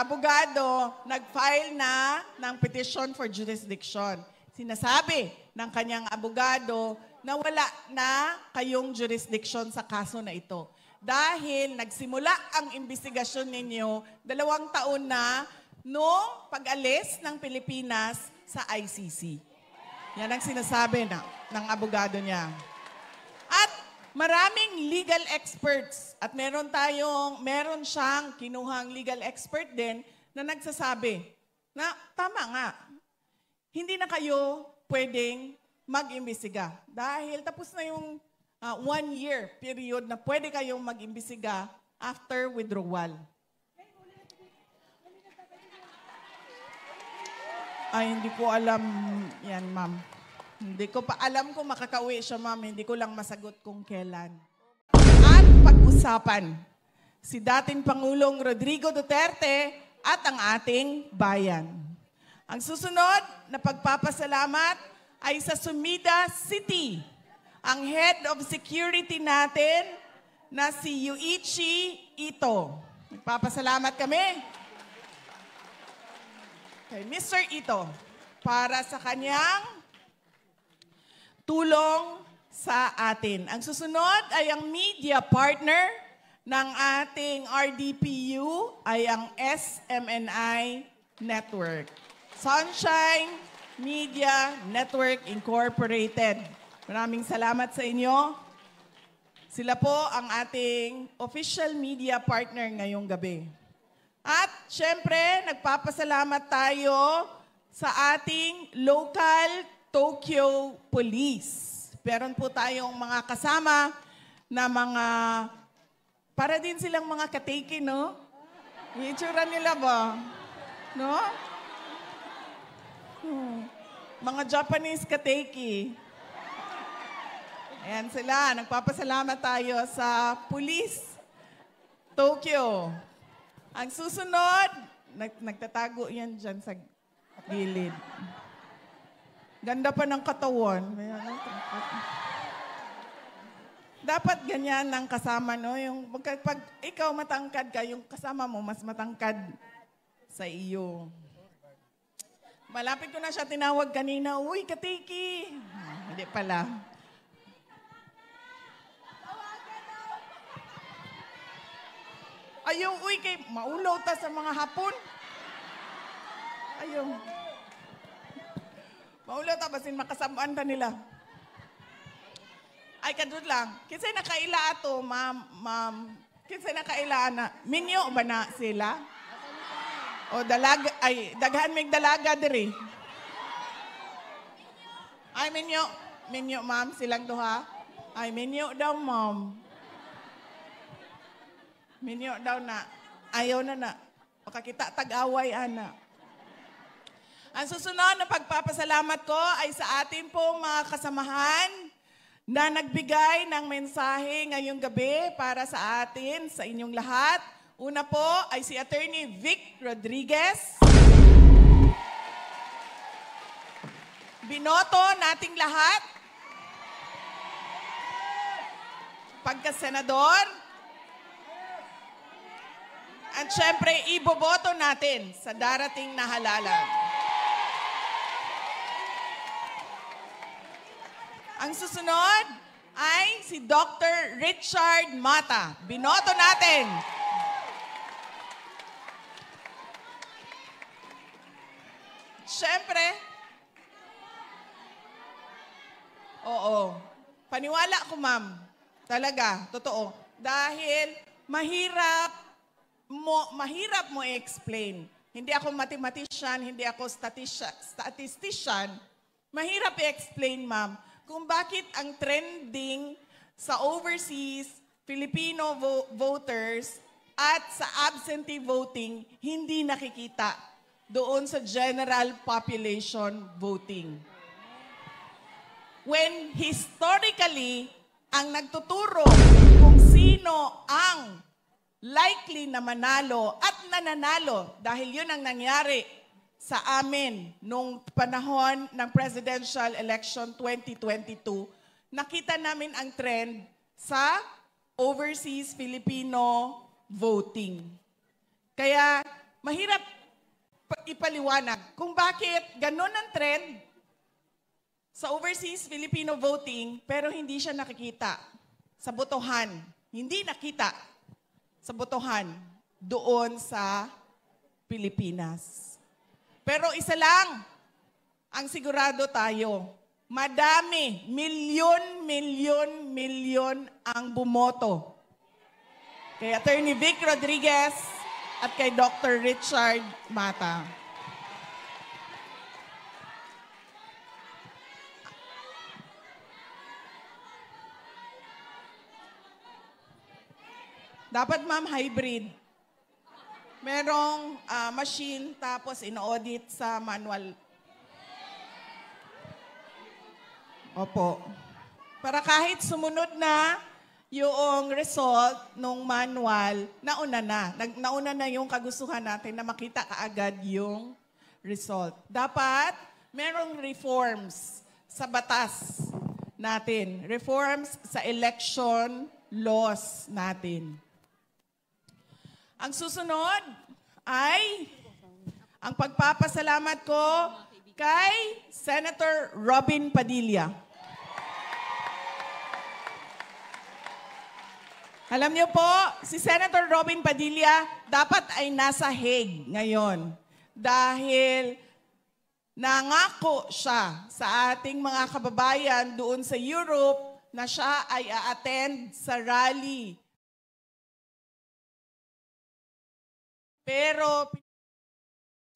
abogado nag-file na ng petition for jurisdiction. Sinasabi ng kanyang abogado na wala na kayong jurisdiction sa kaso na ito. Dahil nagsimula ang investigasyon ninyo 2 taon na noong pag-alis ng Pilipinas sa ICC. Yan ang sinasabi ng abogado niya. At maraming legal experts at meron siyang kinuhang legal expert din na nagsasabi na tama nga, hindi na kayo pwedeng mag-imbestiga dahil tapos na yung 1-year period na pwede kayong mag-imbestiga after withdrawal. Ay, hindi ko alam yan, ma'am. Hindi ko pa alam kung makakauwi siya, ma'am. Hindi ko lang masagot kung kailan. At pag-usapan si dating Pangulong Rodrigo Duterte at ang ating bayan. Ang susunod na pagpapasalamat ay sa Sumida City. Ang head of security natin na si Yuichi Ito. Nagpapasalamat kami kay Mr. Ito para sa kanyang tulong sa atin. Ang susunod ay ang media partner ng ating RDPU ay ang SMNI Network. Sunshine Media Network Incorporated. Maraming salamat sa inyo. Sila po ang ating official media partner ngayong gabi. At syempre, nagpapasalamat tayo sa ating local Tokyo Police. Meron po tayong mga kasama na mga, para din silang mga kateki, no? Yung itsura nila ba? No? Mga Japanese kateki. Ayan sila. Nagpapasalamat tayo sa Police Tokyo. Ang susunod, nagtatago yan dyan sa gilid. Ganda pa ng katawan. Dapat ganyan ang kasama, no? Yung, pag ikaw matangkad ka, yung kasama mo mas matangkad sa iyo. Malapit ko na siya tinawag kanina, uy, katiki. Hindi pala. Ayaw, uy, kay maulaw ta sa mga hapon. Ayaw. Maulaw ta, basin makasamaan ta nila. Ay, kadud lang. Kinsay nakaila ato, ma'am. Kinsay nakaila na. Minyo ba na sila? O dalaga, ay, daghan mig dalaga diri. Ay, minyo. Minyo, ma'am, silang duha. Ay, minyo daw, ma'am. Minyo daw na. Ayaw na. Makakita tag-away, ana. Ang susunod na pagpapasalamat ko ay sa ating pong mga kasamahan na nagbigay ng mensahe ngayong gabi para sa atin, sa inyong lahat. Una po ay si Attorney Vic Rodriguez. Binoto nating lahat. Pagka-senador. At syempre, iboboto natin sa darating na halalan. Ang susunod ay si Dr. Richard Mata. Binoto natin. Syempre, oo. Paniwala ko, ma'am. Talaga, totoo. Dahil mahirap mo i-explain. Hindi ako mathematician, hindi ako statistician. Mahirap i-explain, ma'am, kung bakit ang trending sa overseas Filipino voters at sa absentee voting hindi nakikita doon sa general population voting. When historically, ang nagtuturo kung sino ang likely na manalo at nananalo dahil yun ang nangyari sa amin nung panahon ng presidential election 2022, nakita namin ang trend sa overseas Filipino voting. Kaya mahirap ipaliwanag kung bakit ganun ang trend sa overseas Filipino voting pero hindi siya nakikita sa botohan. Hindi nakita sa botohan doon sa Pilipinas. Pero isa lang ang sigurado tayo. Madami, milyon ang bumoto. Kay Attorney Vic Rodriguez at kay Dr. Richard Mata. Dapat ma'am hybrid. Merong machine tapos in-audit sa manual. Opo. Para kahit sumunod na yung result nung manual, nauna na. Nauna na yung kagustuhan natin na makita kaagad yung result. Dapat merong reforms sa batas natin. Reforms sa election laws natin. Ang susunod ay ang pagpapasalamat ko kay Senator Robin Padilla. Alam niyo po, si Senator Robin Padilla dapat ay nasa Hague ngayon dahil nangako siya sa ating mga kababayan doon sa Europe na siya ay a-attend sa rally. Pero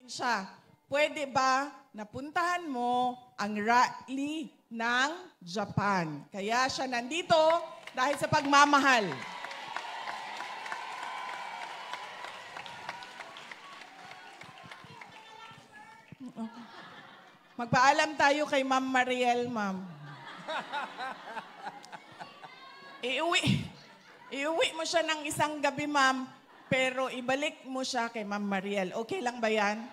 siya, pwede ba napuntahan mo ang rally ng Japan? Kaya siya nandito dahil sa pagmamahal. Magpaalam tayo kay Ma'am Mariel, ma'am. Iuwi mo siya ng isang gabi, ma'am, pero ibalik mo siya kay Ma'am Mariel. Okay lang ba yan?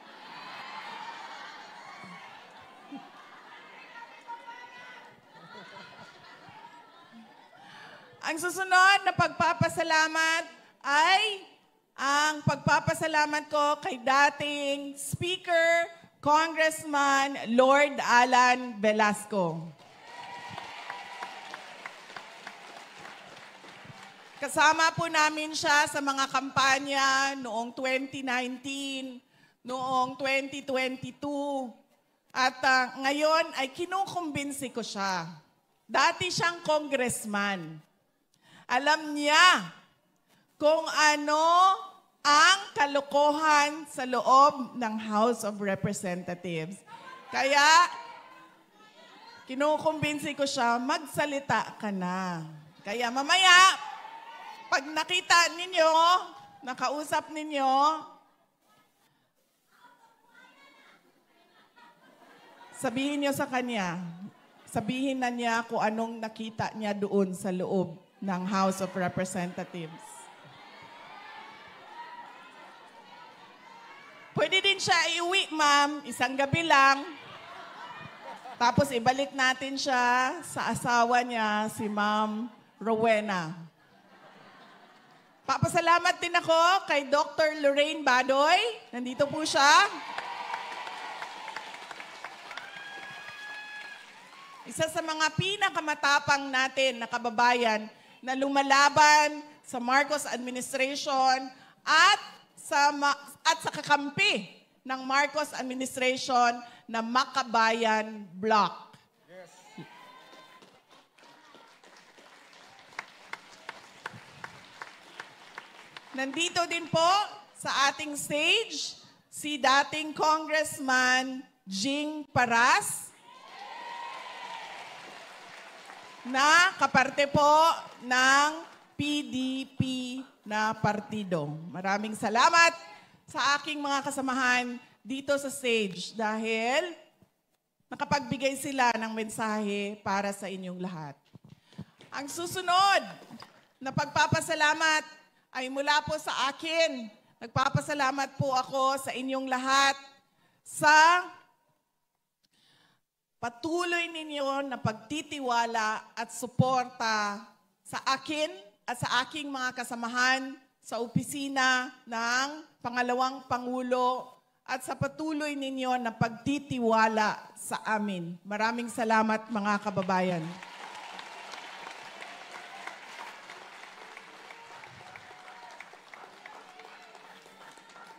Ang susunod na pagpapasalamat ay ang pagpapasalamat ko kay dating Speaker, Congressman Lord Alan Velasco. Kasama po namin siya sa mga kampanya noong 2019, noong 2022. At ngayon ay kinukumbinsi ko siya. Dati siyang congressman. Alam niya kung ano ang kalokohan sa loob ng House of Representatives. Kaya, kinukumbinsi ko siya, magsalita ka na. Kaya mamaya, pag nakita ninyo, nakausap ninyo, sabihin niyo sa kanya, sabihin na niya kung anong nakita niya doon sa loob ng House of Representatives. Pwede din siya iuwi, ma'am, isang gabi lang. Tapos ibalik natin siya sa asawa niya, si Ma'am Rowena. Papasalamat din ako kay Dr. Lorraine Badoy. Nandito po siya. Isa sa mga pinakamatapang natin na kababayan na lumalaban sa Marcos administration at sa kakampi ng Marcos administration na Makabayan Bloc. Yes. Nandito din po sa ating stage si dating Congressman Jing Paras na kaparte po ng PDP na partido. Maraming salamat sa aking mga kasamahan dito sa stage dahil nakapagbigay sila ng mensahe para sa inyong lahat. Ang susunod na pagpapasalamat ay mula po sa akin. Nagpapasalamat po ako sa inyong lahat sa patuloy ninyo na pagtitiwala at suporta sa akin at sa aking mga kasamahan sa opisina ng Pangalawang Pangulo at sa patuloy ninyo na pagtitiwala sa amin. Maraming salamat mga kababayan.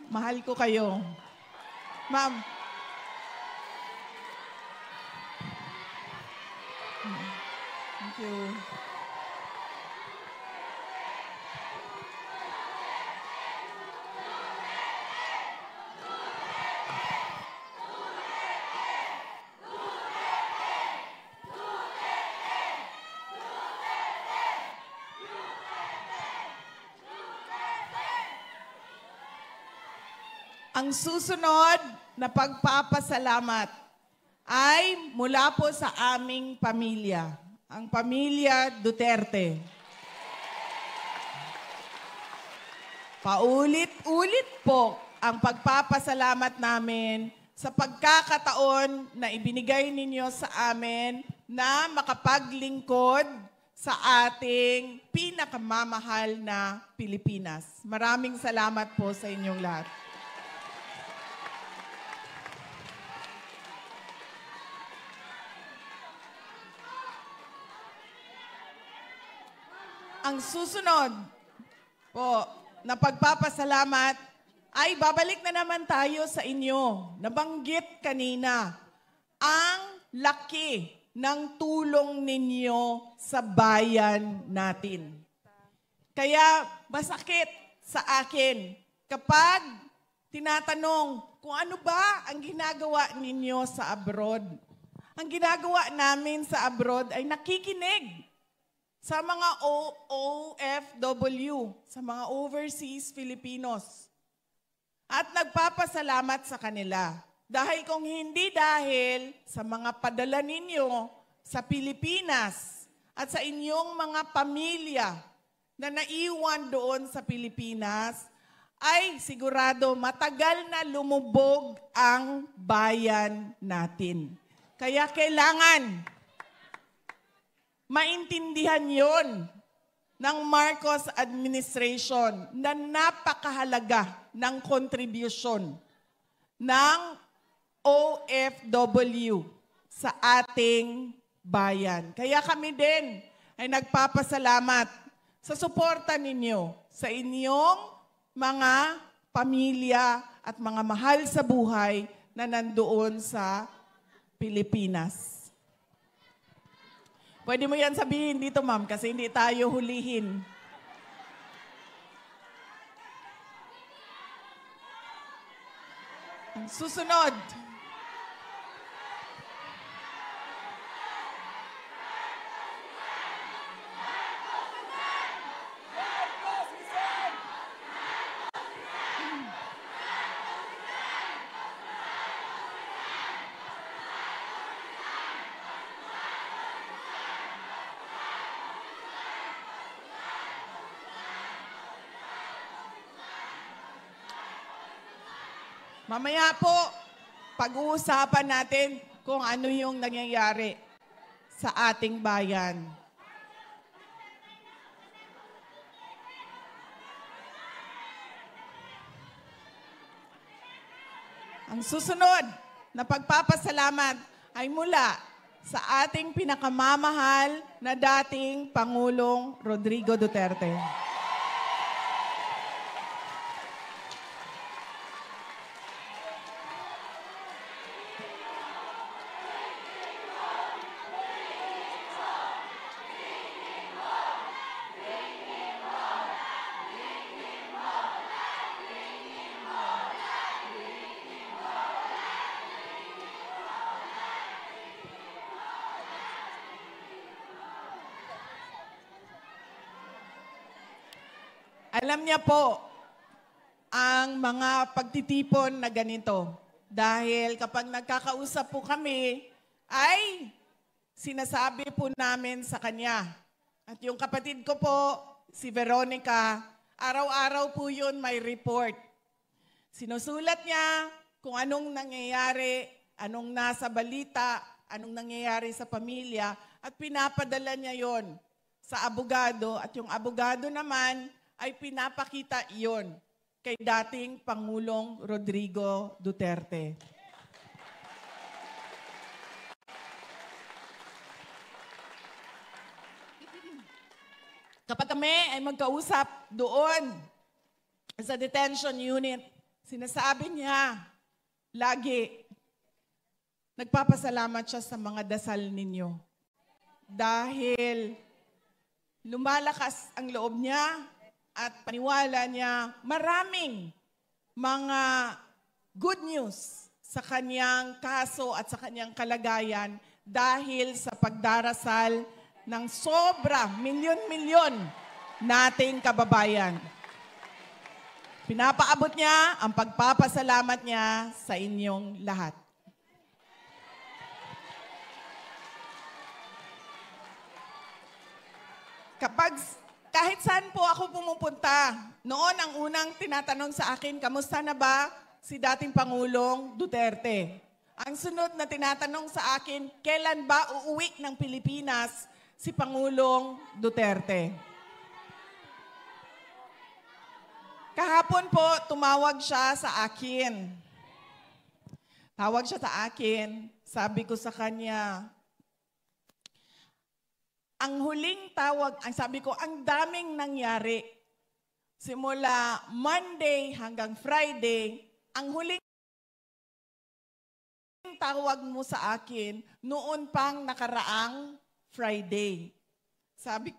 Mahal ko kayo. Ma'am. Thank you. Ang susunod na pagpapasalamat ay mula po sa aming pamilya, ang pamilya Duterte. Paulit-ulit po ang pagpapasalamat namin sa pagkakataon na ibinigay ninyo sa amin na makapaglingkod sa ating pinakamamahal na Pilipinas. Maraming salamat po sa inyong lahat. Ang susunod po na pagpapasalamat ay babalik na naman tayo sa inyo. Nabanggit kanina, ang laki ng tulong ninyo sa bayan natin. Kaya masakit sa akin kapag tinatanong kung ano ba ang ginagawa ninyo sa abroad. Ang ginagawa namin sa abroad ay nakikinig sa mga OFW, sa mga overseas Filipinos. At nagpapasalamat sa kanila. Dahil kung hindi dahil sa mga padala ninyo sa Pilipinas at sa inyong mga pamilya na naiwan doon sa Pilipinas, ay sigurado matagal na lumubog ang bayan natin. Kaya kailangan maintindihan yon ng Marcos administration na napakahalaga ng contribution ng OFW sa ating bayan. Kaya kami din ay nagpapasalamat sa suporta ninyo sa inyong mga pamilya at mga mahal sa buhay na nandoon sa Pilipinas. Pwede mo yan sabihin dito, ma'am, kasi hindi tayo hulihin. Ang susunod. Mamaya po, pag-uusapan natin kung ano yung nangyayari sa ating bayan. Ang susunod na pagpapasalamat ay mula sa ating pinakamamahal na dating Pangulong Rodrigo Duterte. Alam niya po ang mga pagtitipon na ganito. Dahil kapag nagkakausap po kami, ay sinasabi po namin sa kanya. At yung kapatid ko po, si Veronica, araw-araw po yun may report. Sinusulat niya kung anong nangyayari, anong nasa balita, anong nangyayari sa pamilya, at pinapadala niya yon sa abogado. At yung abogado naman ay pinapakita iyon kay dating Pangulong Rodrigo Duterte. Kapag kami ay magkausap doon sa detention unit, sinasabi niya lagi, nagpapasalamat siya sa mga dasal ninyo. Dahil lumalakas ang loob niya at paniwala niya maraming mga good news sa kanyang kaso at sa kanyang kalagayan dahil sa pagdarasal ng sobra, milyon-milyon nating kababayan. Pinapaabot niya ang pagpapasalamat niya sa inyong lahat. Kahit saan po ako pumupunta, noon ang unang tinatanong sa akin, kamusta na ba si dating Pangulong Duterte? Ang sunod na tinatanong sa akin, kailan ba uuwi ng Pilipinas si Pangulong Duterte? Kahapon po, tumawag siya sa akin. Tawag siya sa akin, sabi ko sa kanya, ang huling tawag, ang sabi ko, ang daming nangyari. Simula Monday hanggang Friday, ang huling tawag mo sa akin, noon pang nakaraang Friday. Sabi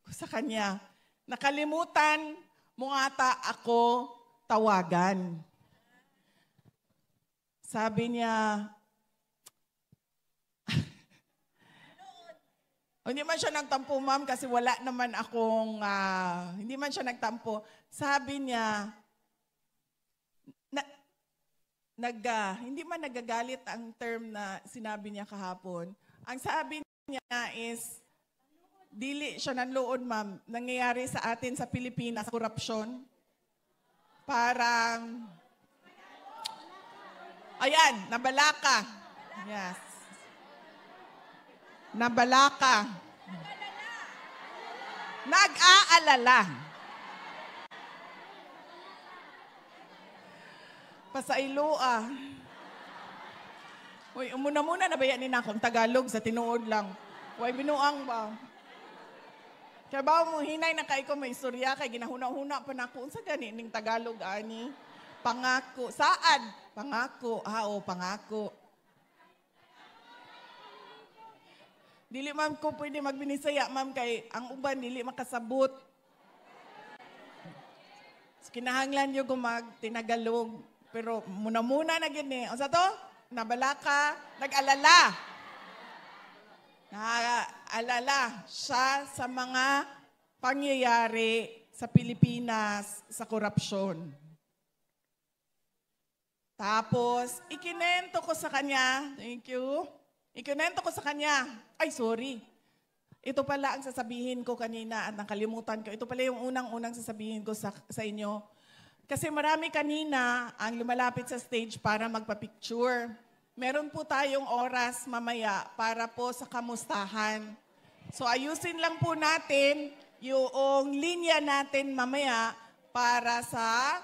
ko sa kanya, nakalimutan mo ata ako tawagan. Sabi niya, hindi man siya nagtampo, ma'am, kasi wala naman akong, hindi man siya nagtampo. Sabi niya, hindi man nagagalit ang term na sinabi niya kahapon. Ang sabi niya is, dili siya nanlood, ma'am. Nangyayari sa atin sa Pilipinas, korupsyon. Parang, ayan, nabalaka. Yes. Nabalaka. Nag-aalala. Pasaylo ah. Uy, umuna-muna na bayanin akong Tagalog sa tinuod lang. Uy, binuang ba? Kaya ba mo hinay na kay ko may istorya kay ginahuna-huna pa na ako. Unsa gani ning Tagalog ani? Pangako. Saad? Pangako. Pangako. Dili ma'am ko pwede magbinisaya ma'am kay ang uban dili makasabot. Kinahanglan yung mag-tinagalog. Pero muna-muna na gini. O sa to, nabalaka, nag-alala. Nag-alala siya sa mga pangyayari sa Pilipinas sa korupsyon. Tapos, ikinento ko sa kanya, thank you, ikinento ko sa kanya, ay sorry, ito pala ang sasabihin ko kanina at nakalimutan ko. Ito pala yung unang-unang sasabihin ko sa inyo. Kasi marami kanina ang lumalapit sa stage para magpa-picture. Meron po tayong oras mamaya para po sa kamustahan. So ayusin lang po natin yung linya natin mamaya para sa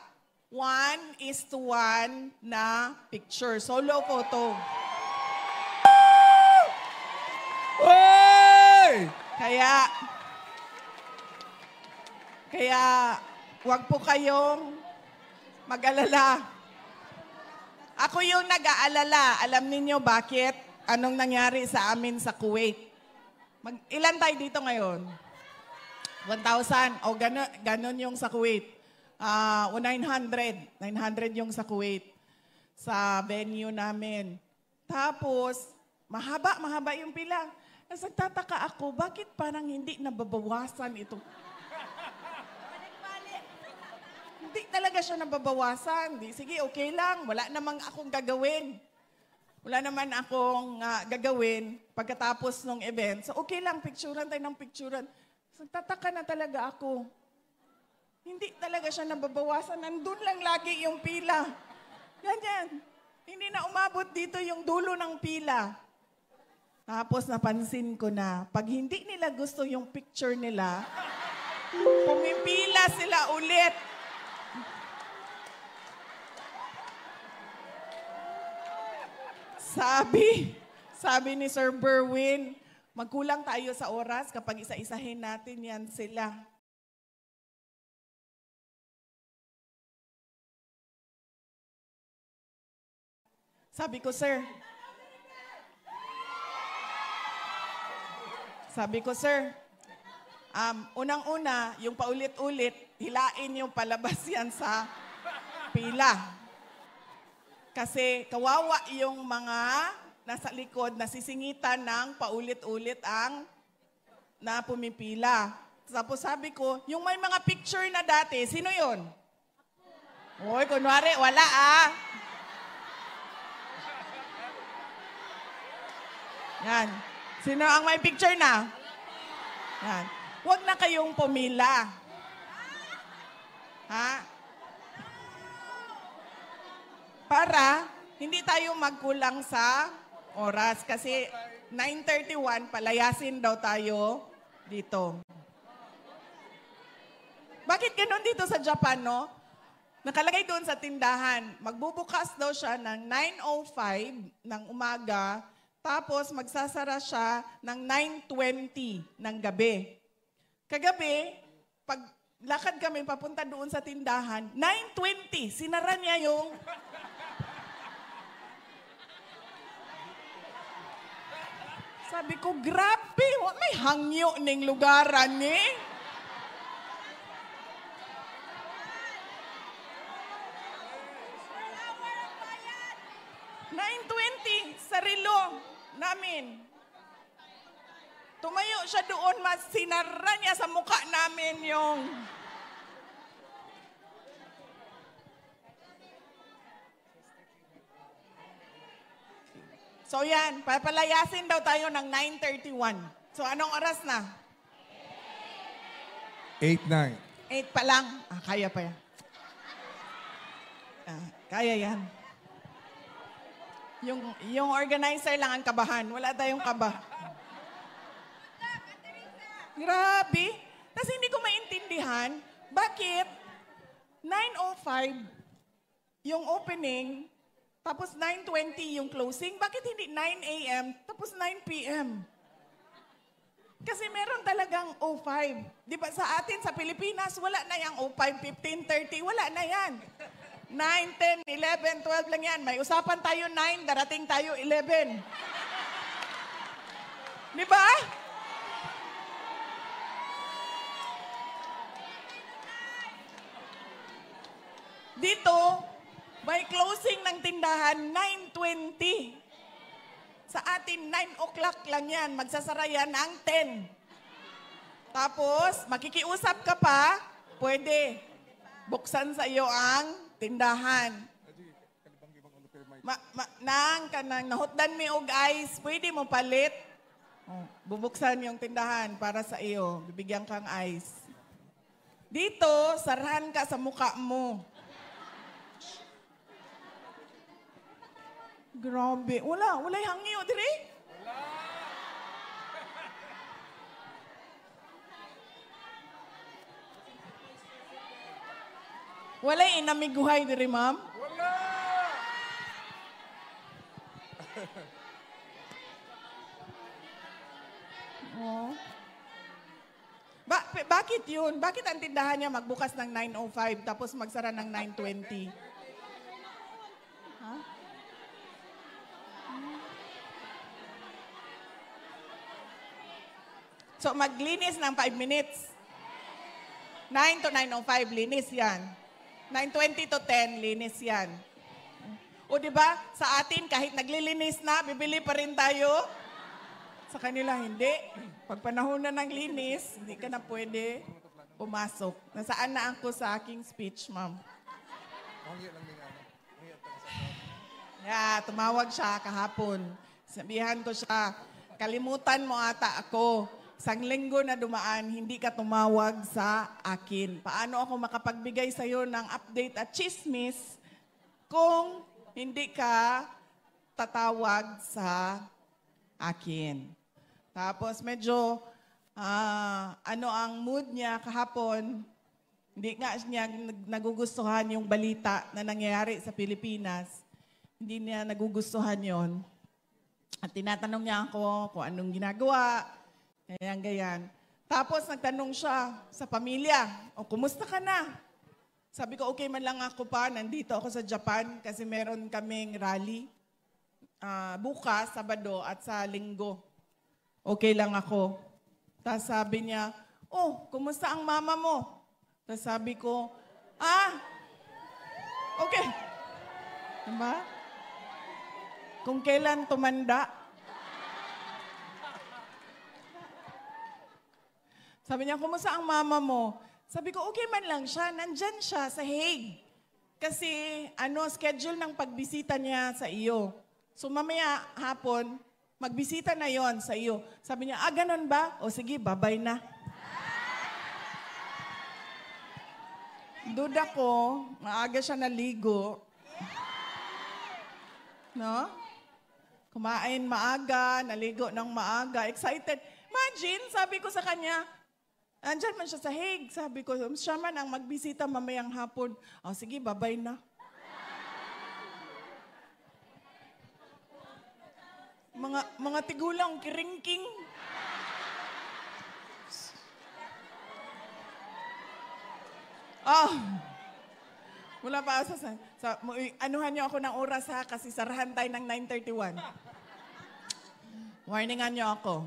1:1 na picture. Solo photo. Kaya wag po kayong mag-alala. Ako yung nag-aalala. Alam niyo bakit? Anong nangyari sa amin sa Kuwait? Ilan tayo dito ngayon? 1,000. O ganun yung sa Kuwait. 900. 900 yung sa Kuwait. Sa venue namin. Tapos, mahaba yung pila. Nagtataka ako, bakit parang hindi nababawasan ito? Hindi talaga siya nababawasan. Sige, okay lang. Wala namang akong gagawin. Wala naman akong gagawin pagkatapos ng event. So, okay lang, picturean tayo ng picturean. Nagtataka na talaga ako. Hindi talaga siya nababawasan. Nandun lang lagi yung pila. Ganyan. Hindi na umabot dito yung dulo ng pila. Tapos napansin ko na, pag hindi nila gusto yung picture nila, Pumipila sila ulit. Sabi ni Sir Berwin, magkulang tayo sa oras kapag isa-isahin natin yan sila. Sabi ko, sir, unang-una, yung paulit-ulit, hilain yung palabas yan sa pila. Kasi kawawa yung mga nasa likod, nasisingitan ng paulit-ulit ang na pumipila. Tapos sabi ko, yung may mga picture na dati, sino yun? Oy, kunwari, wala Yan. Sino ang may picture na? Yan. Huwag na kayong pumila. Ha? Para hindi tayo magkulang sa oras. Kasi 9:31, palayasin daw tayo dito. Bakit ganun dito sa Japan, no? Nakalagay doon sa tindahan, magbubukas daw siya ng 9:05 ng umaga, tapos magsasara siya ng 9:20 ng gabi. Kagabi, pag lakad kami papunta doon sa tindahan, 9:20, sinara niya yung... Sabi ko, grabe, may hangyo ning lugaran ni. Sa relo namin. Tumayo siya doon, mas sinara niya sa mukha namin yung... So yan, papalayasin daw tayo ng 9:31. So anong oras na? 8:09. 8 pa lang. Kaya pa yan. Kaya yan. Yung organizer lang ang kabahan. Wala tayong kaba. Grabe. Tapos hindi ko maintindihan, bakit 9:05 yung opening, tapos 9:20 yung closing, bakit hindi 9 a.m. tapos 9 p.m.? Kasi meron talagang 05. Di ba sa atin, sa Pilipinas, wala na yung 05, 15, 30, wala na yan. 9, 10, 11, 12 lang yan. May usapan tayo 9, darating tayo 11. Di ba? Dito, may closing ng tindahan 9:20. Sa atin, 9 o'clock lang yan. Magsasara yan ng 10. Tapos, makikiusap ka pa, pwede. Buksan sa iyo ang tindahan. Kanang nahutdan mi og ice, pwede mo palit. Bubuksan yung tindahan para sa iyo. Bibigyan kang ice. Dito, sarahan ka sa mukha mo. Grabe. Wala'y hangyo, dire? Wala'y inamiguhay, dire, ma'am? Wala! Oh. Bakit yun? Bakit ang tindahan niya magbukas ng 9:05 tapos magsara ng 9:20? Ha? So, maglinis ng 5 minutes. 9 to 9:05, linis yan. 9:20 to 10, linis yan. O diba, sa atin, kahit naglilinis na, bibili pa rin tayo. Sa kanila, hindi. Pag panahon na ng linis, hindi ka na pwede pumasok. Nasaan na ako sa aking speech, ma'am? Yeah, tumawag siya kahapon. Sabihan ko siya, kalimutan mo ata ako. Sang linggo na dumaan, hindi ka tumawag sa akin. Paano ako makapagbigay sa iyo ng update at chismis kung hindi ka tatawag sa akin? Tapos medyo ano ang mood niya kahapon. Hindi nga niya nagugustuhan yung balita na nangyayari sa Pilipinas. Hindi niya nagugustuhan yon. At tinatanong niya ako kung anong ginagawa, ganyan. Tapos nagtanong siya sa pamilya, kumusta ka na? Sabi ko, okay man lang ako pa, nandito ako sa Japan kasi meron kaming rally bukas, Sabado at sa Linggo. Okay lang ako. Tapos sabi niya, kumusta ang mama mo? Tapos sabi ko, okay. Diba? Kung kailan tumanda. Sabi niya, kumusta ang mama mo? Sabi ko, okay man lang siya. Nandyan siya sa Hague. Kasi, schedule ng pagbisita niya sa iyo. So, mamaya hapon, magbisita na yon sa iyo. Sabi niya, ganun ba? O sige, babay na. Duda ko, maaga siya naligo. No? Kumain maaga, naligo ng maaga, excited. Imagine, sabi ko sa kanya, andyan man siya sa Hague. Sabi ko, siya man ang magbisita mamayang hapon. Sige, babay na. Mga tigulang, kiringking. Wala pa anuhan niyo ako ng oras ha, kasi sarahan tayo ng 9:31. Warningan niyo ako.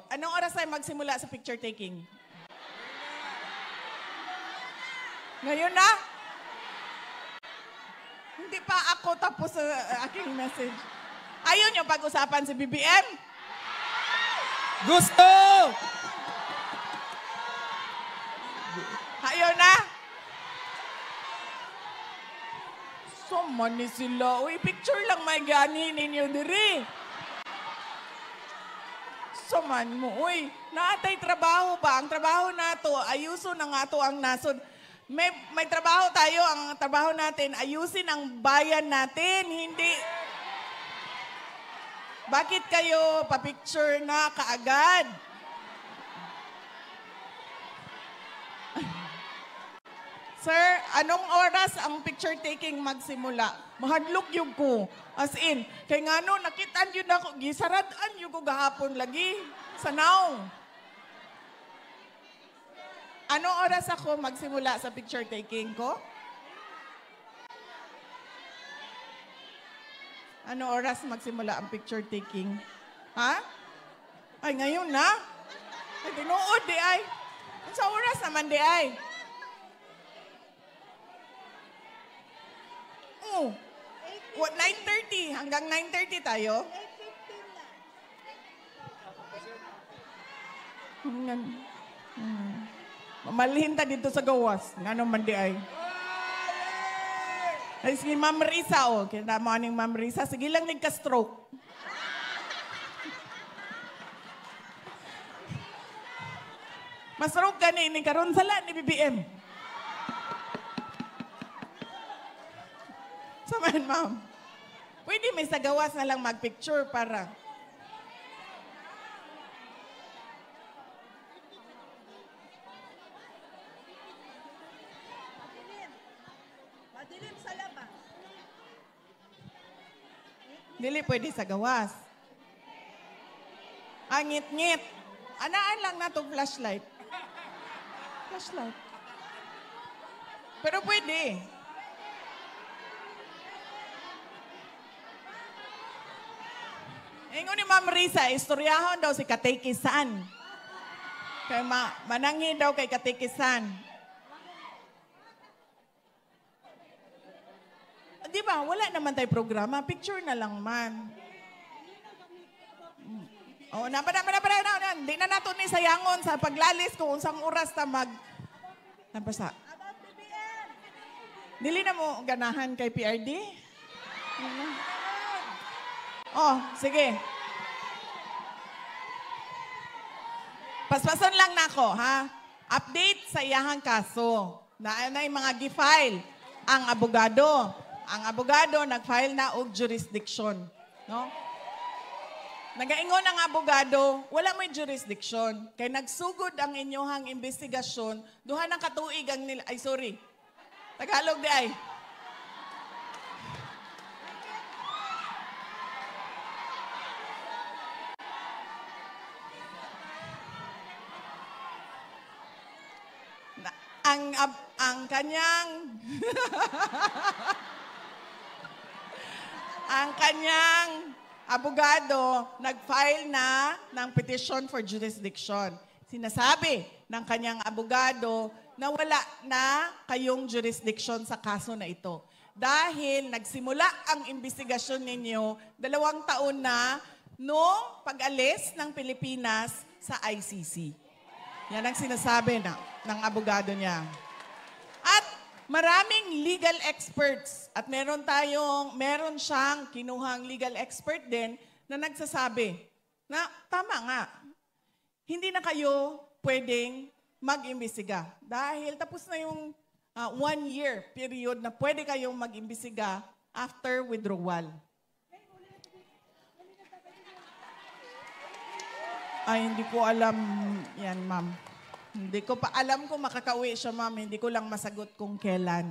Anong oras tayo magsimula sa picture taking? Ngayon na? Hindi pa ako tapos sa aking message. Ayaw niyo pag-usapan si BBM? Gusto! Ayaw na? So, mani sila. Uy, picture lang may gani ninyo diri. So, man mo. Uy, naatay trabaho pa. Ang trabaho nato, ayuso na nga to ang nasod. May trabaho tayo. Ang trabaho natin, ayusin ang bayan natin. Hindi. Bakit kayo pa-picture na kaagad? Sir, anong oras ang picture taking magsimula? Mahadlok yung ko. As in, kay nga no, nakitaan yun ako, gisaradaan yung ko gahapon lagi. Sanaw. Anong oras ako magsimula sa picture taking ko? Anong oras magsimula ang picture taking? Ha? Ay, ngayon na? Ay, tinuod di ay. Sa oras naman di ay. What, 9:30? Hanggang 9:30 tayo? 8:15 lang. Mamalhin ta dito sa gawas. Nga naman di ay. Ay, sige, Ma'am Risa, Kaya mo aning Ma'am Risa. Sige lang, nagka-stroke. Masroke ka ni karon sala ni BBM. Samahan, ma'am. Pwede may sagawas na lang mag-picture para... Madilim sa labas. Dili pwede sa gawas. Ngit-ngit. Anaan lang na itong flashlight. Flashlight. Pero pwede. Ingon ni Ma'am Risa, istoryahon daw si Katekisan. Kaya manangin daw kay Katekisan. Di ba, wala naman tayo programa. Picture na lang man. Na. Di na nato ni sayangon sa paglalis kung unsang oras ta Napasa. Dili na mo ganahan kay PRD? Sige. Paspason lang nako, ha? Update sa iyahang kaso. Na yung mga gi-file ang abogado. Ang abogado nag-file na og jurisdiction, no? Nagaingon ang abogado, wala may jurisdiction. Kay nagsugod ang inyohang investigasyon, duha ng katuig ang nila... Ay, sorry. Tagalog di ay. Ang kanyang ang kanyang abogado nag-file na ng petition for jurisdiction. Sinasabi ng kanyang abogado na wala na kayong jurisdiction sa kaso na ito. Dahil nagsimula ang investigasyon ninyo 2 taon na noong pag-alis ng Pilipinas sa ICC. Yan ang sinasabi ng abogado niya. At maraming legal experts at meron siyang kinuhang legal expert din na nagsasabi na tama nga, hindi na kayo pwedeng mag-imbestiga dahil tapos na yung 1-year period na pwede kayong mag-imbestiga after withdrawal. Ay, hindi ko alam yan, ma'am. Hindi ko pa alam kung makakauwi siya, ma'am. Hindi ko lang masagot kung kailan.